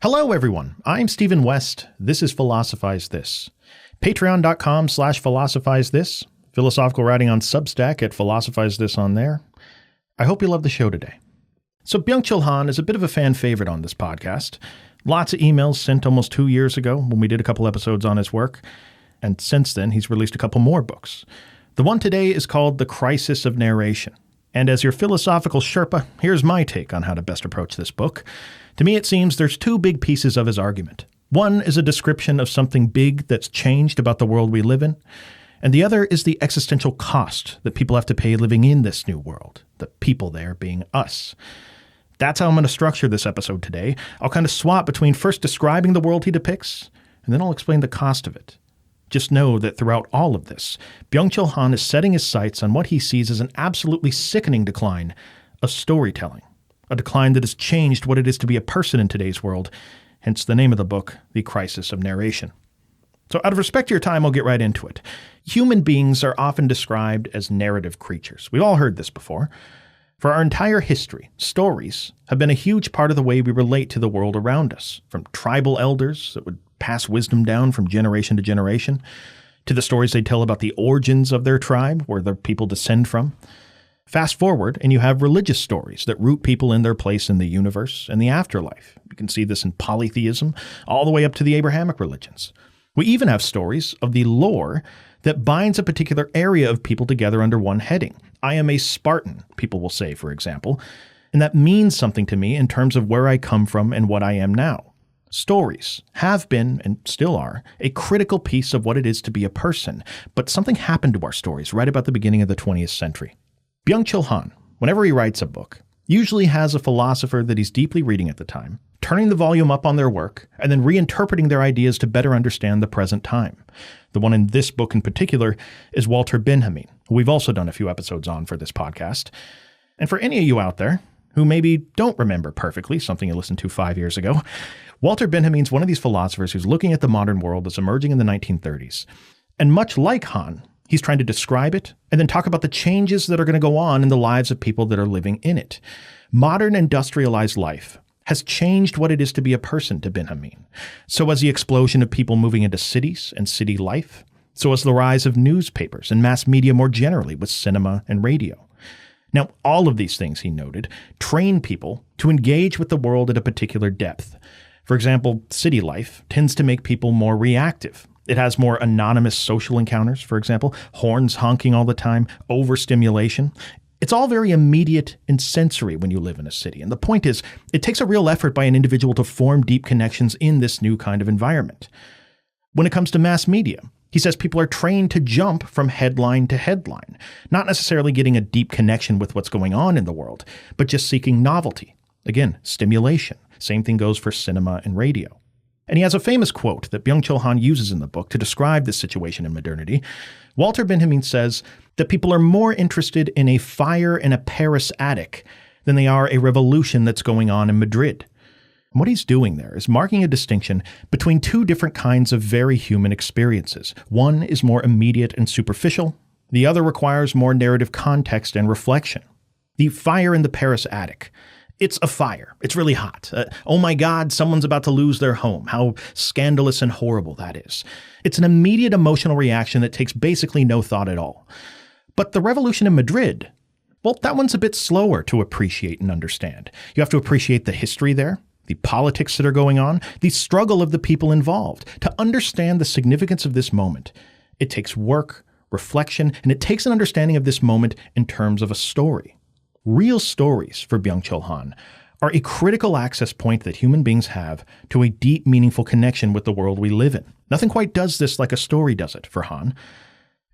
Hello, everyone. I'm Stephen West. This is Philosophize This. Patreon.com/Philosophize This. Philosophical writing on Substack at Philosophize This on there. I hope you love the show today. So Byung is a bit of a fan favorite on this podcast. Lots of emails sent almost 2 years ago when we did a couple episodes on his work. And since then, he's released a couple more books. The one today is called The Crisis of Narration. And as your philosophical Sherpa, here's my take on how to best approach this book. To me, it seems there's two big pieces of his argument. One is a description of something big that's changed about the world we live in. And the other is the existential cost that people have to pay living in this new world, the people there being us. That's how I'm going to structure this episode today. I'll kind of swap between first describing the world he depicts, and then I'll explain the cost of it. Just know that throughout all of this, Byung is setting his sights on what he sees as an absolutely sickening decline of storytelling, a decline that has changed what it is to be a person in today's world, hence the name of the book, The Crisis of Narration. So out of respect to your time, I'll get right into it. Human beings are often described as narrative creatures. We've all heard this before. For our entire history, stories have been a huge part of the way we relate to the world around us, from tribal elders that would pass wisdom down from generation to generation, to the stories they tell about the origins of their tribe, where their people descend from. Fast forward, and you have religious stories that root people in their place in the universe and the afterlife. You can see this in polytheism, all the way up to the Abrahamic religions. We even have stories of the lore that binds a particular area of people together under one heading. I am a Spartan, people will say, for example, and that means something to me in terms of where I come from and what I am now. Stories have been, and still are, a critical piece of what it is to be a person, but something happened to our stories right about the beginning of the 20th century. Byung, whenever he writes a book, usually has a philosopher that he's deeply reading at the time, turning the volume up on their work, and then reinterpreting their ideas to better understand the present time. The one in this book in particular is Walter Benhamin, who we've also done a few episodes on for this podcast. And for any of you out there who maybe don't remember perfectly something you listened to 5 years ago, Walter Benhamin's one of these philosophers who's looking at the modern world as emerging in the 1930s. And much like Han, he's trying to describe it and then talk about the changes that are going to go on in the lives of people that are living in it. Modern industrialized life has changed what it is to be a person to Benhamin. So has the explosion of people moving into cities and city life. So has the rise of newspapers and mass media more generally with cinema and radio. Now, all of these things, he noted, train people to engage with the world at a particular depth. For example, city life tends to make people more reactive. It has more anonymous social encounters, for example, horns honking all the time, overstimulation. It's all very immediate and sensory when you live in a city. And the point is, it takes a real effort by an individual to form deep connections in this new kind of environment. When it comes to mass media, he says people are trained to jump from headline to headline, not necessarily getting a deep connection with what's going on in the world, but just seeking novelty. Again, stimulation. Same thing goes for cinema and radio. And he has a famous quote that Byung uses in the book to describe this situation in modernity. Walter Benhamin says that people are more interested in a fire in a Paris attic than they are a revolution that's going on in Madrid. And what he's doing there is marking a distinction between two different kinds of very human experiences. One is more immediate and superficial. The other requires more narrative context and reflection. The fire in the Paris attic. It's a fire. It's really hot. Oh my God, someone's about to lose their home. How scandalous and horrible that is. It's an immediate emotional reaction that takes basically no thought at all. But the revolution in Madrid, well, that one's a bit slower to appreciate and understand. You have to appreciate the history there, the politics that are going on, the struggle of the people involved. To understand the significance of this moment, it takes work, reflection, and it takes an understanding of this moment in terms of a story. Real stories, for Byung are a critical access point that human beings have to a deep, meaningful connection with the world we live in. Nothing quite does this like a story does it for Han.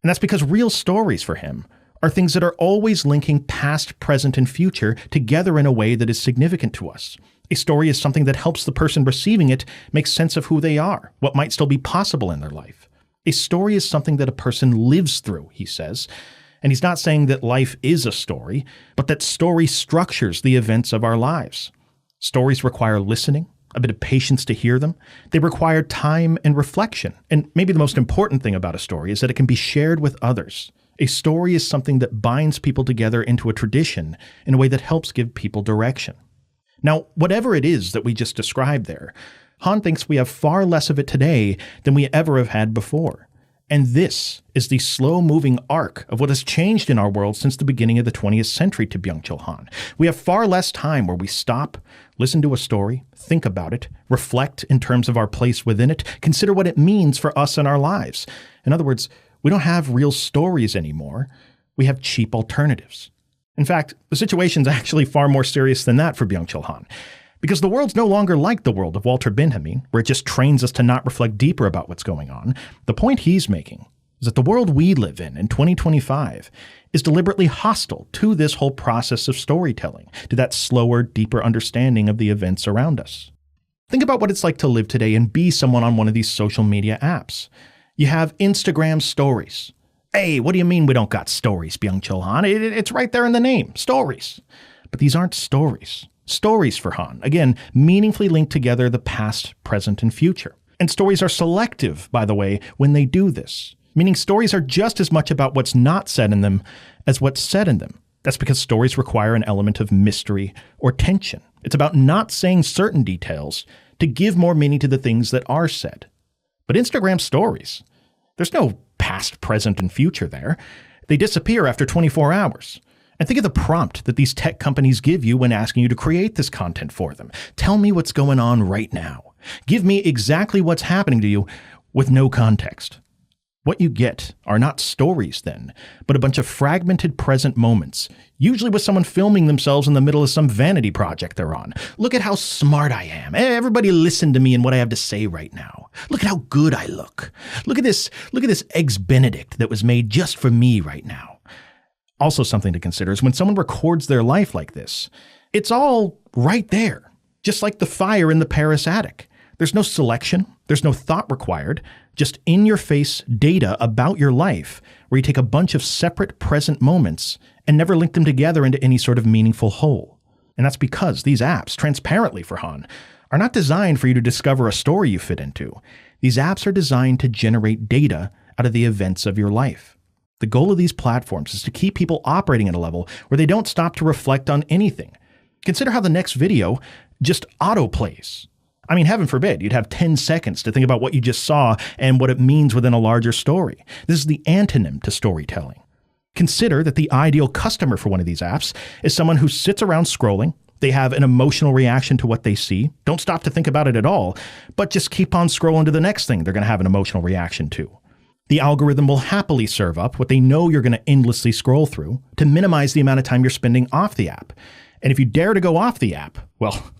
And that's because real stories for him are things that are always linking past, present, and future together in a way that is significant to us. A story is something that helps the person receiving it make sense of who they are, what might still be possible in their life. A story is something that a person lives through, he says. And he's not saying that life is a story, but that story structures the events of our lives. Stories require listening, a bit of patience to hear them. They require time and reflection. And maybe the most important thing about a story is that it can be shared with others. A story is something that binds people together into a tradition in a way that helps give people direction. Now, whatever it is that we just described there, Han thinks we have far less of it today than we ever have had before. And this is the slow-moving arc of what has changed in our world since the beginning of the 20th century to Byung-Chul Han. We have far less time where we stop, listen to a story, think about it, reflect in terms of our place within it, consider what it means for us and our lives. In other words, we don't have real stories anymore. We have cheap alternatives. In fact, the situation's actually far more serious than that for Byung-Chul Han. Because the world's no longer like the world of Walter Benhamin, where it just trains us to not reflect deeper about what's going on. The point he's making is that the world we live in 2025, is deliberately hostile to this whole process of storytelling, to that slower, deeper understanding of the events around us. Think about what it's like to live today and be someone on one of these social media apps. You have Instagram stories. Hey, what do you mean we don't got stories, Byung-Chul Han? It's right there in the name, stories. But these aren't stories. Stories for Han, again, meaningfully link together the past, present, and future. And stories are selective, by the way, when they do this. Meaning stories are just as much about what's not said in them as what's said in them. That's because stories require an element of mystery or tension. It's about not saying certain details to give more meaning to the things that are said. But Instagram stories, there's no past, present, and future there. They disappear after 24 hours. And think of the prompt that these tech companies give you when asking you to create this content for them. Tell me what's going on right now. Give me exactly what's happening to you with no context. What you get are not stories then, but a bunch of fragmented present moments, usually with someone filming themselves in the middle of some vanity project they're on. Look at how smart I am. Everybody listen to me and what I have to say right now. Look at how good I look. Look at this Eggs Benedict that was made just for me right now. Also something to consider is when someone records their life like this, it's all right there, just like the fire in the Paris attic. There's no selection, there's no thought required, just in-your-face data about your life where you take a bunch of separate present moments and never link them together into any sort of meaningful whole. And that's because these apps, transparently for Han, are not designed for you to discover a story you fit into. These apps are designed to generate data out of the events of your life. The goal of these platforms is to keep people operating at a level where they don't stop to reflect on anything. Consider how the next video just autoplays. I mean, heaven forbid, you'd have 10 seconds to think about what you just saw and what it means within a larger story. This is the antonym to storytelling. Consider that the ideal customer for one of these apps is someone who sits around scrolling. They have an emotional reaction to what they see. Don't stop to think about it at all, but just keep on scrolling to the next thing they're going to have an emotional reaction to. The algorithm will happily serve up what they know you're going to endlessly scroll through to minimize the amount of time you're spending off the app. And if you dare to go off the app, well,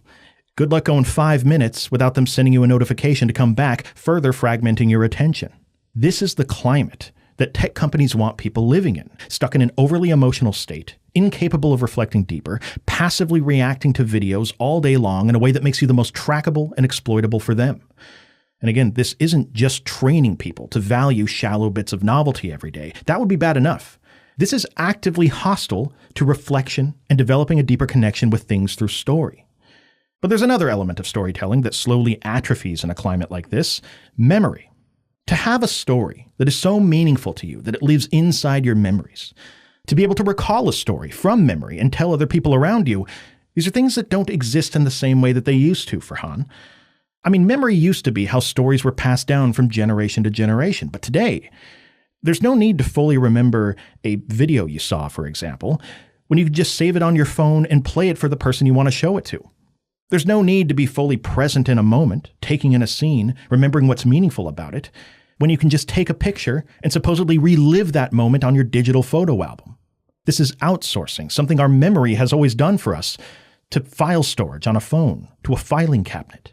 good luck going 5 minutes without them sending you a notification to come back, further fragmenting your attention. This is the climate that tech companies want people living in, stuck in an overly emotional state, incapable of reflecting deeper, passively reacting to videos all day long in a way that makes you the most trackable and exploitable for them. And again, this isn't just training people to value shallow bits of novelty every day. That would be bad enough. This is actively hostile to reflection and developing a deeper connection with things through story. But there's another element of storytelling that slowly atrophies in a climate like this: memory. To have a story that is so meaningful to you that it lives inside your memories, to be able to recall a story from memory and tell other people around you, these are things that don't exist in the same way that they used to for Han. I mean, memory used to be how stories were passed down from generation to generation, but today, there's no need to fully remember a video you saw, for example, when you can just save it on your phone and play it for the person you want to show it to. There's no need to be fully present in a moment, taking in a scene, remembering what's meaningful about it, when you can just take a picture and supposedly relive that moment on your digital photo album. This is outsourcing, something our memory has always done for us, to file storage on a phone, to a filing cabinet.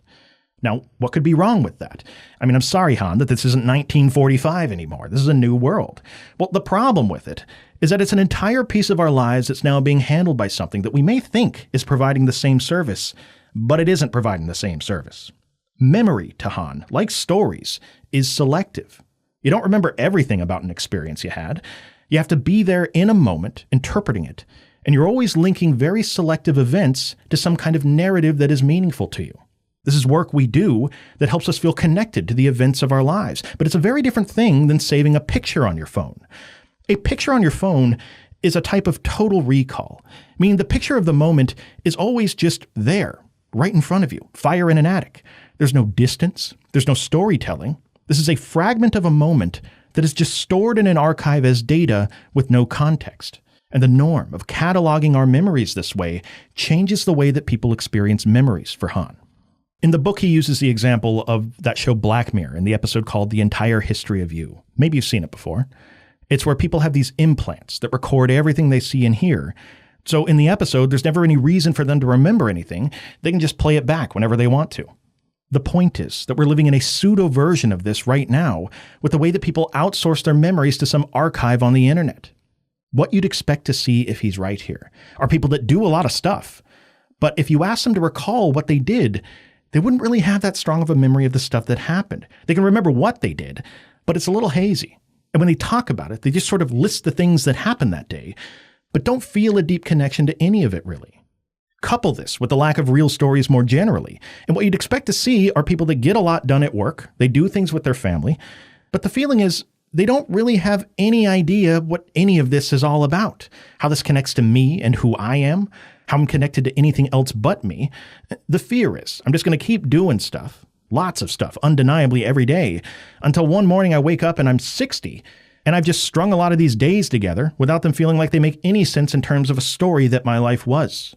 Now, what could be wrong with that? I mean, I'm sorry, Han, that this isn't 1945 anymore. This is a new world. Well, the problem with it is that it's an entire piece of our lives that's now being handled by something that we may think is providing the same service, but it isn't providing the same service. Memory, to Han, like stories, is selective. You don't remember everything about an experience you had. You have to be there in a moment, interpreting it, and you're always linking very selective events to some kind of narrative that is meaningful to you. This is work we do that helps us feel connected to the events of our lives, but it's a very different thing than saving a picture on your phone. A picture on your phone is a type of total recall, meaning the picture of the moment is always just there, right in front of you, fire in an attic. There's no distance. There's no storytelling. This is a fragment of a moment that is just stored in an archive as data with no context. And the norm of cataloging our memories this way changes the way that people experience memories for Han. In the book, he uses the example of that show Black Mirror in the episode called The Entire History of You. Maybe you've seen it before. It's where people have these implants that record everything they see and hear. So in the episode, there's never any reason for them to remember anything. They can just play it back whenever they want to. The point is that we're living in a pseudo version of this right now with the way that people outsource their memories to some archive on the internet. What you'd expect to see if he's right here are people that do a lot of stuff. But if you ask them to recall what they did, they wouldn't really have that strong of a memory of the stuff that happened. They can remember what they did, but it's a little hazy. And when they talk about it, they just sort of list the things that happened that day, but don't feel a deep connection to any of it really. Couple this with the lack of real stories more generally, and what you'd expect to see are people that get a lot done at work, they do things with their family, but the feeling is they don't really have any idea what any of this is all about, how this connects to me and who I am, how I'm connected to anything else but me. The fear is I'm just going to keep doing stuff, lots of stuff, undeniably every day, until one morning I wake up and I'm 60, and I've just strung a lot of these days together without them feeling like they make any sense in terms of a story that my life was.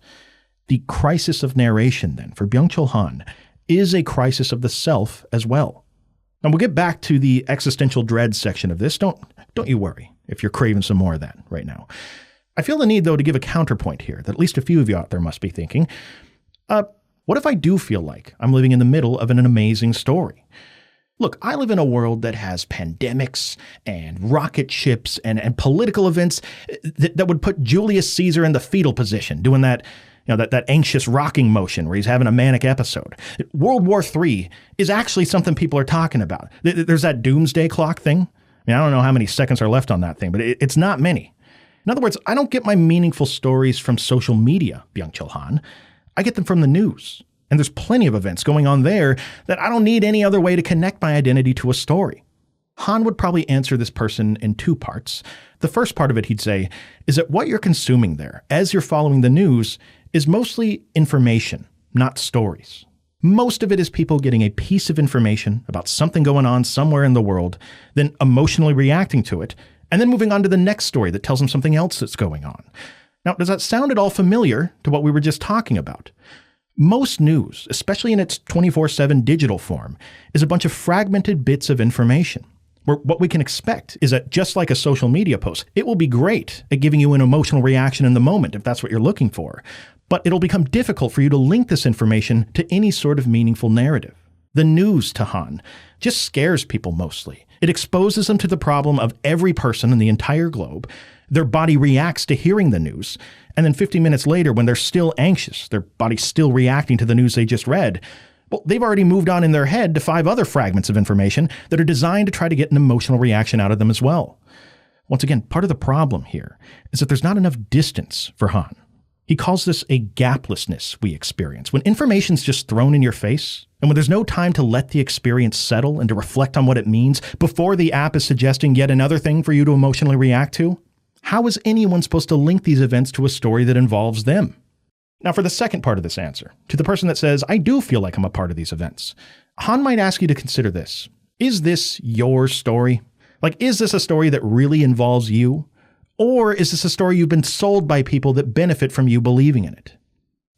The crisis of narration, then, for Byung-Chul Han, is a crisis of the self as well. And we'll get back to the existential dread section of this. Don't you worry if you're craving some more of that right now. I feel the need, though, to give a counterpoint here that at least a few of you out there must be thinking. What if I do feel like I'm living in the middle of an amazing story? Look, I live in a world that has pandemics and rocket ships and political events that would put Julius Caesar in the fetal position, doing that anxious rocking motion where he's having a manic episode. World War III is actually something people are talking about. There's that doomsday clock thing. I don't know how many seconds are left on that thing, but it's not many. In other words, I don't get my meaningful stories from social media, Byung-Chul Han. I get them from the news. And there's plenty of events going on there that I don't need any other way to connect my identity to a story. Han would probably answer this person in two parts. The first part of it, he'd say, is that what you're consuming there, as you're following the news, is mostly information, not stories. Most of it is people getting a piece of information about something going on somewhere in the world, then emotionally reacting to it, and then moving on to the next story that tells them something else that's going on. Now, does that sound at all familiar to what we were just talking about? Most news, especially in its 24/7 digital form, is a bunch of fragmented bits of information. Where what we can expect is that just like a social media post, it will be great at giving you an emotional reaction in the moment if that's what you're looking for. But it'll become difficult for you to link this information to any sort of meaningful narrative. The news to Han just scares people mostly. It exposes them to the problem of every person in the entire globe. Their body reacts to hearing the news. And then 50 minutes later, when they're still anxious, their body's still reacting to the news they just read, well, they've already moved on in their head to 5 other fragments of information that are designed to try to get an emotional reaction out of them as well. Once again, part of the problem here is that there's not enough distance for Han. He calls this a gaplessness we experience. When information's just thrown in your face, and when there's no time to let the experience settle and to reflect on what it means before the app is suggesting yet another thing for you to emotionally react to, how is anyone supposed to link these events to a story that involves them? Now, for the second part of this answer, to the person that says, I do feel like I'm a part of these events, Han might ask you to consider this. Is this your story? Like, is this a story that really involves you? Or is this a story you've been sold by people that benefit from you believing in it?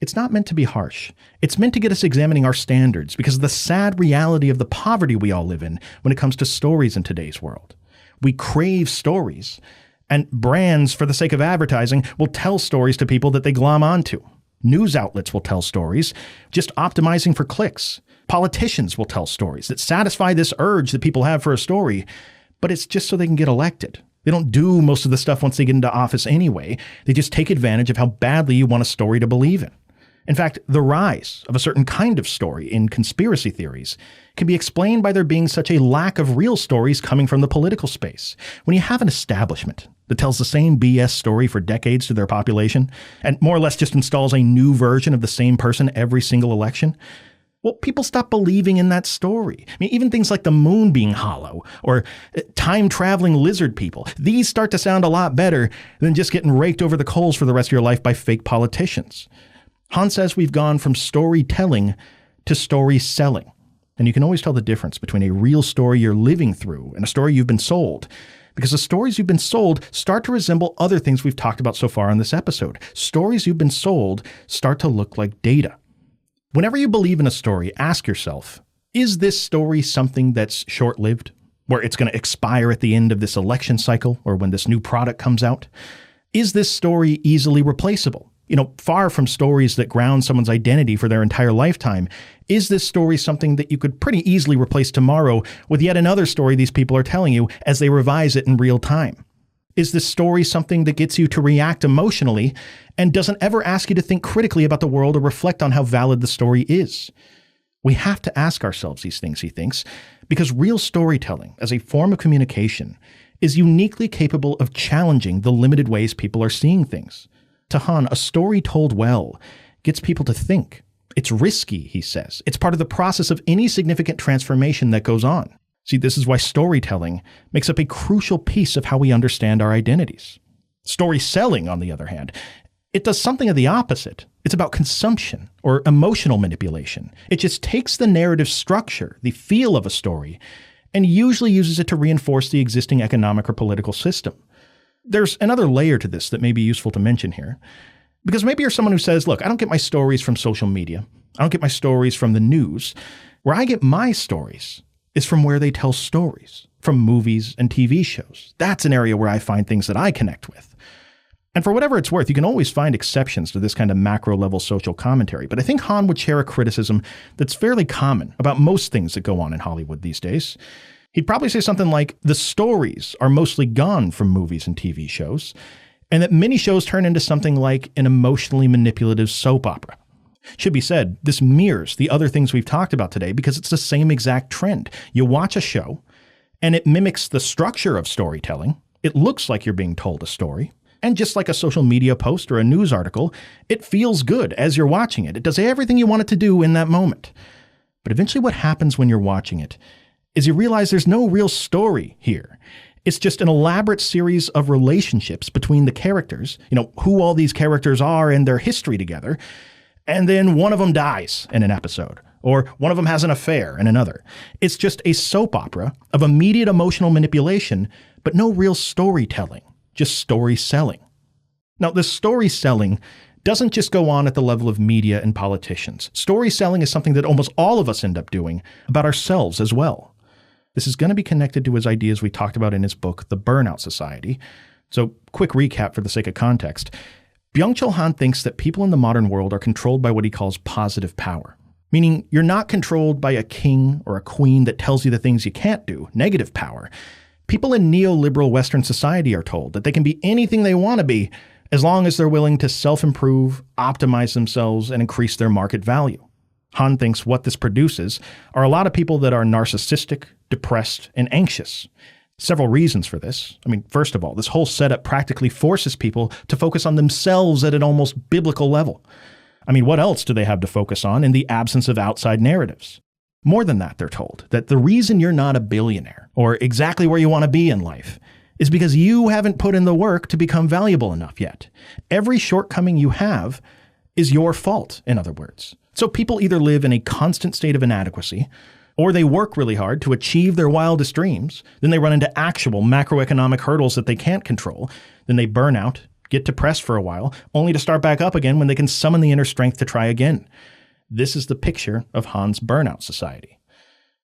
It's not meant to be harsh. It's meant to get us examining our standards because of the sad reality of the poverty we all live in when it comes to stories in today's world. We crave stories, and brands, for the sake of advertising, will tell stories to people that they glom onto. News outlets will tell stories, just optimizing for clicks. Politicians will tell stories that satisfy this urge that people have for a story, but it's just so they can get elected. They don't do most of the stuff once they get into office anyway. They just take advantage of how badly you want a story to believe in. In fact, the rise of a certain kind of story in conspiracy theories can be explained by there being such a lack of real stories coming from the political space. When you have an establishment that tells the same BS story for decades to their population and more or less just installs a new version of the same person every single election, well, people stop believing in that story. I mean, even things like the moon being hollow or time-traveling lizard people, these start to sound a lot better than just getting raked over the coals for the rest of your life by fake politicians. Han says we've gone from storytelling to story selling. And you can always tell the difference between a real story you're living through and a story you've been sold. Because the stories you've been sold start to resemble other things we've talked about so far in this episode. Stories you've been sold start to look like data. Whenever you believe in a story, ask yourself, is this story something that's short-lived, where it's going to expire at the end of this election cycle or when this new product comes out? Is this story easily replaceable? Far from stories that ground someone's identity for their entire lifetime, is this story something that you could pretty easily replace tomorrow with yet another story these people are telling you as they revise it in real time? Is this story something that gets you to react emotionally and doesn't ever ask you to think critically about the world or reflect on how valid the story is? We have to ask ourselves these things, he thinks, because real storytelling as a form of communication is uniquely capable of challenging the limited ways people are seeing things. To Han, a story told well gets people to think. It's risky, he says. It's part of the process of any significant transformation that goes on. See, this is why storytelling makes up a crucial piece of how we understand our identities. Story selling, on the other hand, it does something of the opposite. It's about consumption or emotional manipulation. It just takes the narrative structure, the feel of a story, and usually uses it to reinforce the existing economic or political system. There's another layer to this that may be useful to mention here. Because maybe you're someone who says, look, I don't get my stories from social media. I don't get my stories from the news. Where I get my stories is from where they tell stories, from movies and TV shows. That's an area where I find things that I connect with. And for whatever it's worth, you can always find exceptions to this kind of macro-level social commentary. But I think Han would share a criticism that's fairly common about most things that go on in Hollywood these days. He'd probably say something like, the stories are mostly gone from movies and TV shows, and that many shows turn into something like an emotionally manipulative soap opera. Should be said, this mirrors the other things we've talked about today because it's the same exact trend. You watch a show, and it mimics the structure of storytelling. It looks like you're being told a story. And just like a social media post or a news article, it feels good as you're watching it. It does everything you want it to do in that moment. But eventually what happens when you're watching it is you realize there's no real story here. It's just an elaborate series of relationships between the characters, who all these characters are and their history together. And then one of them dies in an episode, or one of them has an affair in another. It's just a soap opera of immediate emotional manipulation, but no real storytelling, just story selling. Now, this story selling doesn't just go on at the level of media and politicians. Story selling is something that almost all of us end up doing about ourselves as well. This is going to be connected to his ideas we talked about in his book, The Burnout Society. So, quick recap for the sake of context. Byung Han thinks that people in the modern world are controlled by what he calls positive power, meaning you're not controlled by a king or a queen that tells you the things you can't do, negative power. People in neoliberal Western society are told that they can be anything they want to be as long as they're willing to self-improve, optimize themselves, and increase their market value. Han thinks what this produces are a lot of people that are narcissistic, depressed, and anxious. Several reasons for this. First of all, this whole setup practically forces people to focus on themselves at an almost biblical level. What else do they have to focus on in the absence of outside narratives? More than that, they're told that the reason you're not a billionaire or exactly where you want to be in life is because you haven't put in the work to become valuable enough yet. Every shortcoming you have is your fault, in other words. So people either live in a constant state of inadequacy, or they work really hard to achieve their wildest dreams, then they run into actual macroeconomic hurdles that they can't control, then they burn out, get depressed for a while, only to start back up again when they can summon the inner strength to try again. This is the picture of Han's burnout society.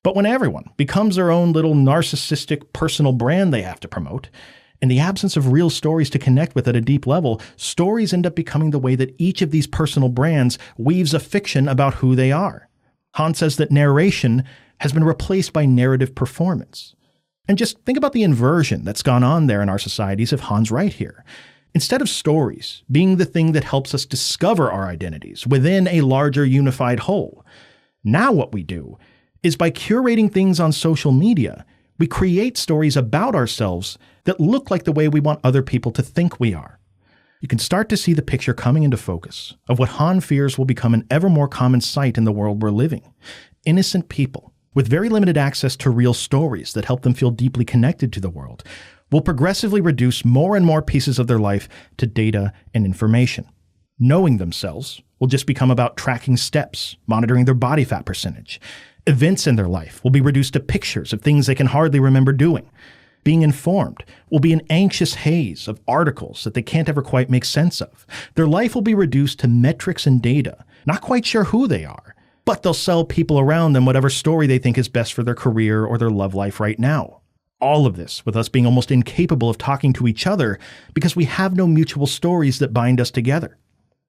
But when everyone becomes their own little narcissistic personal brand they have to promote, in the absence of real stories to connect with at a deep level, stories end up becoming the way that each of these personal brands weaves a fiction about who they are. Han says that narration has been replaced by narrative performance. And just think about the inversion that's gone on there in our societies if Han's right here. Instead of stories being the thing that helps us discover our identities within a larger unified whole, now what we do is by curating things on social media, we create stories about ourselves that look like the way we want other people to think we are. You can start to see the picture coming into focus of what Han fears will become an ever more common sight in the world we're living. Innocent people with very limited access to real stories that help them feel deeply connected to the world will progressively reduce more and more pieces of their life to data and information. Knowing themselves will just become about tracking steps, monitoring their body fat percentage, Events in their life will be reduced to pictures of things they can hardly remember doing. Being informed will be an anxious haze of articles that they can't ever quite make sense of. Their life will be reduced to metrics and data, not quite sure who they are, but they'll sell people around them whatever story they think is best for their career or their love life right now. All of this with us being almost incapable of talking to each other because we have no mutual stories that bind us together.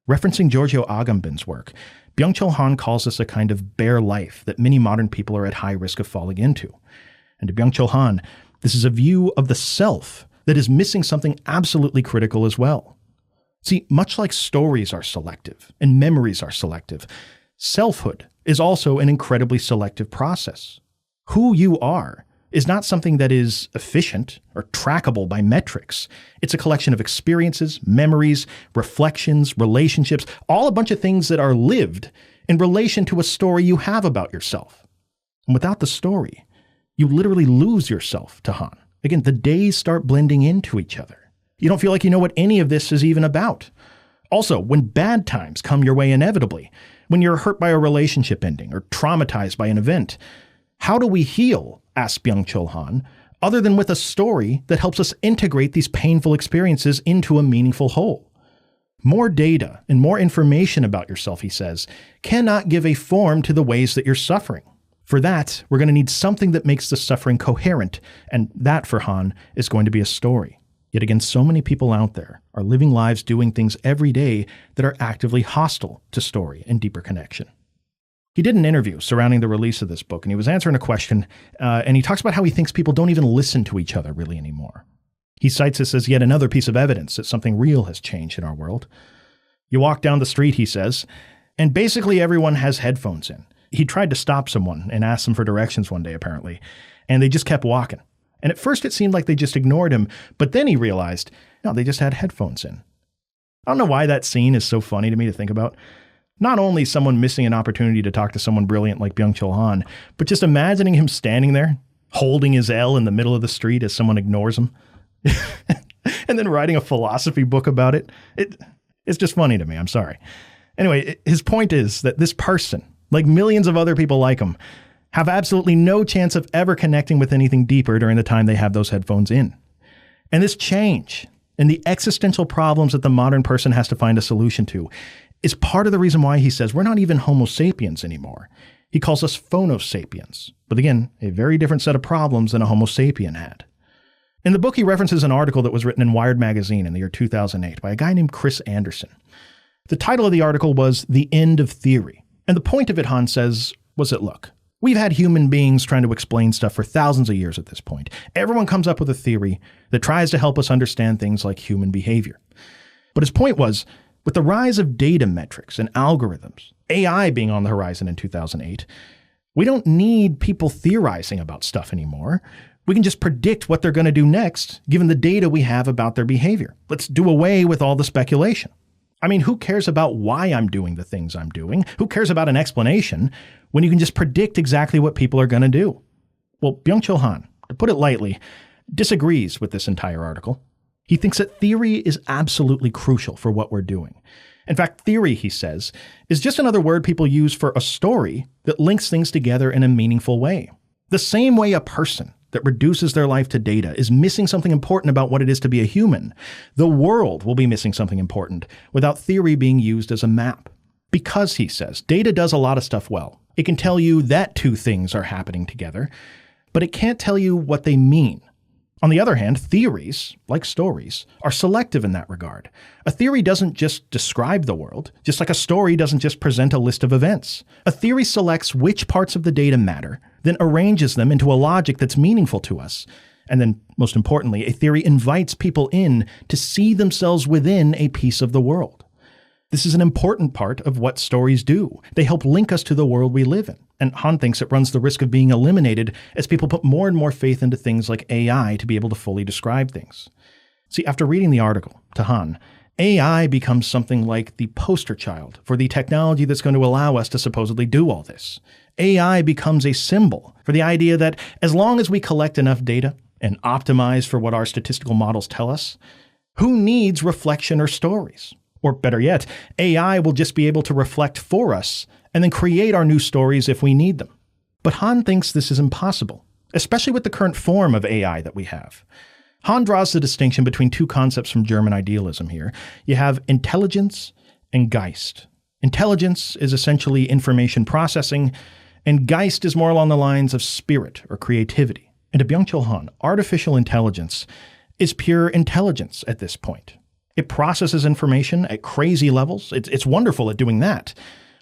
Referencing Giorgio Agamben's work, Byung-Chul Han calls this a kind of bare life that many modern people are at high risk of falling into. And to Byung-Chul Han, this is a view of the self that is missing something absolutely critical as well. See, much like stories are selective and memories are selective, selfhood is also an incredibly selective process. Who you are is not something that is efficient or trackable by metrics. It's a collection of experiences, memories, reflections, relationships, all a bunch of things that are lived in relation to a story you have about yourself. And without the story, you literally lose yourself to Han. Again, the days start blending into each other. You don't feel like you know what any of this is even about. Also, when bad times come your way inevitably, when you're hurt by a relationship ending or traumatized by an event, how do we heal, asks Byung-Chul Han, other than with a story that helps us integrate these painful experiences into a meaningful whole? More data and more information about yourself, he says, cannot give a form to the ways that you're suffering. For that, we're going to need something that makes the suffering coherent, and that, for Han, is going to be a story. Yet again, so many people out there are living lives doing things every day that are actively hostile to story and deeper connection. He did an interview surrounding the release of this book, and he was answering a question, and he talks about how he thinks people don't even listen to each other really anymore. He cites this as yet another piece of evidence that something real has changed in our world. You walk down the street, he says, and basically everyone has headphones in. He tried to stop someone and ask them for directions one day, apparently, and they just kept walking. And at first it seemed like they just ignored him, but then he realized, no, they just had headphones in. I don't know why that scene is so funny to me to think about. Not only someone missing an opportunity to talk to someone brilliant like Byung-Chul Han, but just imagining him standing there, holding his L in the middle of the street as someone ignores him, and then writing a philosophy book about it. It's just funny to me, I'm sorry. Anyway, his point is that this person, like millions of other people like him, have absolutely no chance of ever connecting with anything deeper during the time they have those headphones in. And this change and the existential problems that the modern person has to find a solution to is part of the reason why he says we're not even Homo sapiens anymore. He calls us phono sapiens, but again, a very different set of problems than a Homo sapien had. In the book, he references an article that was written in Wired magazine in the year 2008 by a guy named Chris Anderson. The title of the article was The End of Theory. And the point of it, Han says, was that, look, we've had human beings trying to explain stuff for thousands of years at this point. Everyone comes up with a theory that tries to help us understand things like human behavior. But his point was, with the rise of data metrics and algorithms, AI being on the horizon in 2008, we don't need people theorizing about stuff anymore. We can just predict what they're going to do next, given the data we have about their behavior. Let's do away with all the speculation. I mean, who cares about why I'm doing the things I'm doing? Who cares about an explanation when you can just predict exactly what people are going to do? Well, Byung-Chul Han, to put it lightly, disagrees with this entire article. He thinks that theory is absolutely crucial for what we're doing. In fact, theory, he says, is just another word people use for a story that links things together in a meaningful way. The same way a person that reduces their life to data is missing something important about what it is to be a human, the world will be missing something important without theory being used as a map. Because, he says, data does a lot of stuff well. It can tell you that two things are happening together, but it can't tell you what they mean. On the other hand, theories, like stories, are selective in that regard. A theory doesn't just describe the world, just like a story doesn't just present a list of events. A theory selects which parts of the data matter, then arranges them into a logic that's meaningful to us. And then, most importantly, a theory invites people in to see themselves within a piece of the world. This is an important part of what stories do. They help link us to the world we live in. And Han thinks it runs the risk of being eliminated as people put more and more faith into things like AI to be able to fully describe things. See, after reading the article, to Han, AI becomes something like the poster child for the technology that's going to allow us to supposedly do all this. AI becomes a symbol for the idea that as long as we collect enough data and optimize for what our statistical models tell us, who needs reflection or stories? Or better yet, AI will just be able to reflect for us and then create our new stories if we need them. But Han thinks this is impossible, especially with the current form of AI that we have. Han draws the distinction between two concepts from German idealism here. You have intelligence and Geist. Intelligence is essentially information processing, and Geist is more along the lines of spirit or creativity. And to Byung-Chul Han, artificial intelligence is pure intelligence at this point. It processes information at crazy levels. It's wonderful at doing that,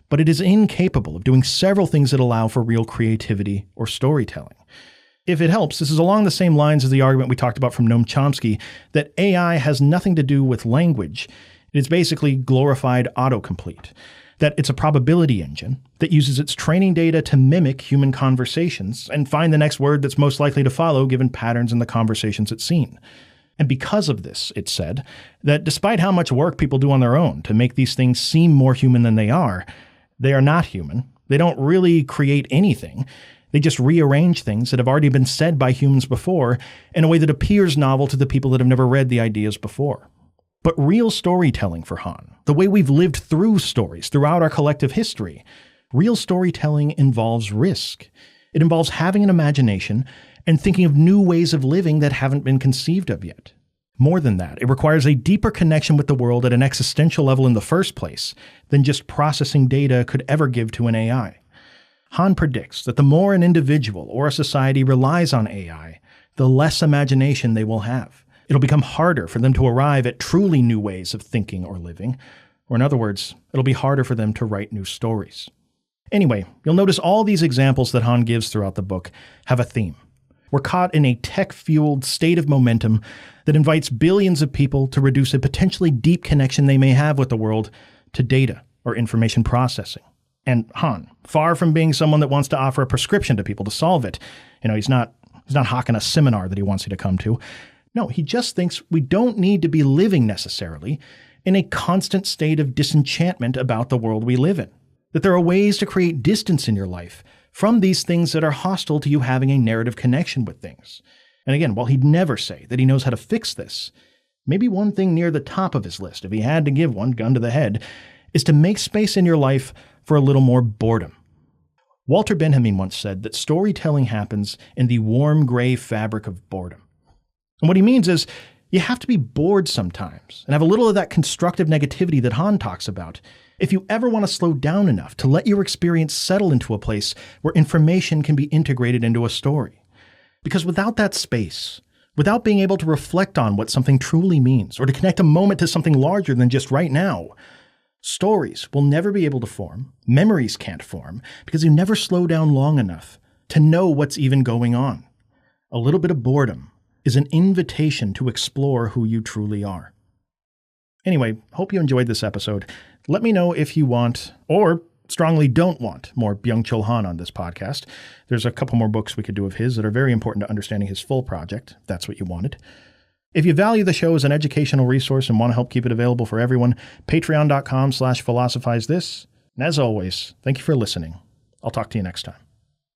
but it is incapable of doing several things that allow for real creativity or storytelling. If it helps, this is along the same lines as the argument we talked about from Noam Chomsky that AI has nothing to do with language. It's basically glorified autocomplete, that it's a probability engine that uses its training data to mimic human conversations and find the next word that's most likely to follow given patterns in the conversations it's seen. And because of this, it's said that despite how much work people do on their own to make these things seem more human than they are not human. They don't really create anything. They just rearrange things that have already been said by humans before in a way that appears novel to the people that have never read the ideas before. But real storytelling for Han, the way we've lived through stories throughout our collective history, real storytelling involves risk. It involves having an imagination and thinking of new ways of living that haven't been conceived of yet. More than that, it requires a deeper connection with the world at an existential level in the first place than just processing data could ever give to an AI. Han predicts that the more an individual or a society relies on AI, the less imagination they will have. It'll become harder for them to arrive at truly new ways of thinking or living, or in other words, it'll be harder for them to write new stories. Anyway, you'll notice all these examples that Han gives throughout the book have a theme. We're caught in a tech-fueled state of momentum that invites billions of people to reduce a potentially deep connection they may have with the world to data or information processing. And Han, far from being someone that wants to offer a prescription to people to solve it, he's not hawking a seminar that he wants you to come to. No, he just thinks we don't need to be living necessarily in a constant state of disenchantment about the world we live in. That there are ways to create distance in your life from these things that are hostile to you having a narrative connection with things. And again, while he'd never say that he knows how to fix this, maybe one thing near the top of his list, if he had to give one, gun to the head, is to make space in your life for a little more boredom. Walter Benhamin once said that storytelling happens in the warm gray fabric of boredom. And what he means is you have to be bored sometimes and have a little of that constructive negativity that Han talks about if you ever want to slow down enough to let your experience settle into a place where information can be integrated into a story. Because without that space, without being able to reflect on what something truly means or to connect a moment to something larger than just right now, stories will never be able to form, memories can't form, because you never slow down long enough to know what's even going on. A little bit of boredom is an invitation to explore who you truly are. Anyway, hope you enjoyed this episode. Let me know if you want, or strongly don't want, more Byung-Chul Han on this podcast. There's a couple more books we could do of his that are very important to understanding his full project, if that's what you wanted. If you value the show as an educational resource and want to help keep it available for everyone, patreon.com/philosophize this. And as always, thank you for listening. I'll talk to you next time.